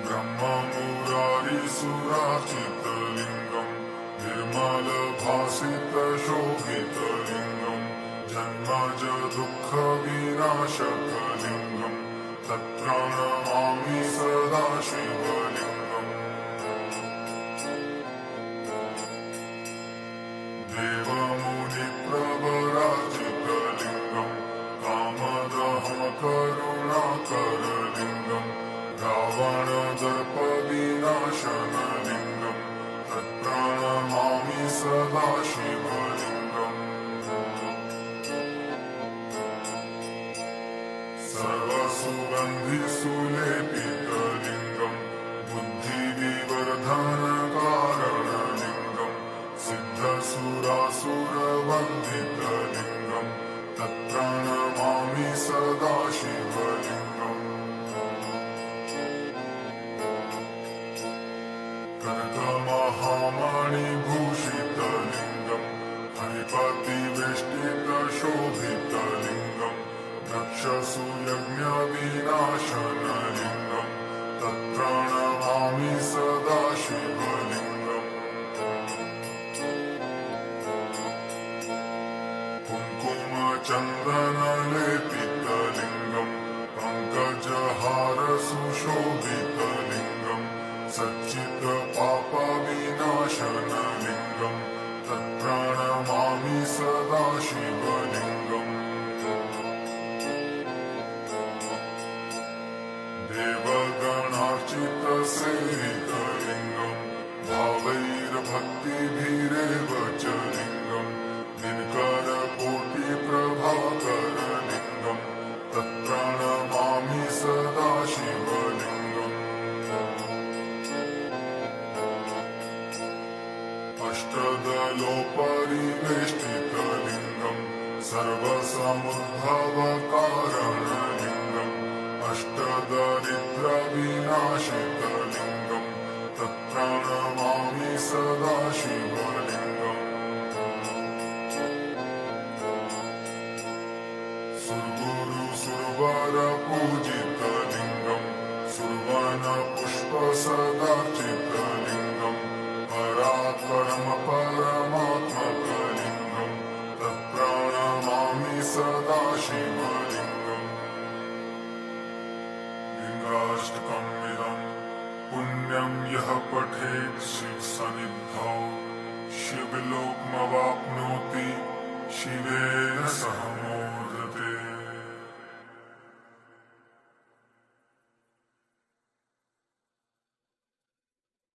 ब्रह्ममुरारिसुरार्चितलिङ्गं निर्मलभासितशोभितलिङ्गं जन्मज दुःखविनाशकलिङ्गं तत्प्रणमामि सदा शिवलिङ्गम्। देवमुनिप्रवरार्चितलिङ्गं कामदहनकरुणाकरलिङ्गं रावणदर्पविनाशनलिङ्गं तत्प्रणमामि सदा शिवलिङ्गम्। सर्वसुगन्धिसुलेपितलिङ्गं बुद्धिविवर्धनकारणलिङ्गं सिद्धसुरासुरवन्दितलिङ्गं तत्प्रणमामि सदा शिवलिङ्गम्। कनकमहामणिभूषितलिङ्गं फणिपतिवेष्टितशोभितलिङ्गं दक्षसूयज्ञविनाशनलिङ्गं तत्प्रणमामि सदा शिवलिङ्गम्। कुङ्कुमचन्दनलेपितलिङ्गं पङ्कजहारसुशोभितलिङ्गं सच्चित्पापविनाशनलिङ्गं तत्प्रणमामि सदा शिवलिङ्गम्। देवगणार्चितसेवितलिङ्गं भावैर्भक्तिभिरेव च लिङ्गं दिनकरकोटिप्रभाकरलिङ्गं तत्प्रणमामि सदा शिवलिङ्गम्। अष्टदलोपरिवेष्टितलिङ्गं सर्वसमुद्भवकारणलिङ्गम् अष्टदरिद्रविनाशितलिङ्गं तत्प्रणमामि सदा शिवलिङ्गम्। सुरगुरुसुरवरपूजितलिङ्गं सुरवनपुष्पसदार्चितलिङ्गं परात्परमपरमात्मकलिङ्गं तत्प्रणमामि सदा शिवलिङ्गम्। लिङ्गाष्टकमिदं पुण्यं यः पठेत् शिवसन्निधौ शिवलोकमवाप्नोति शिवेन सह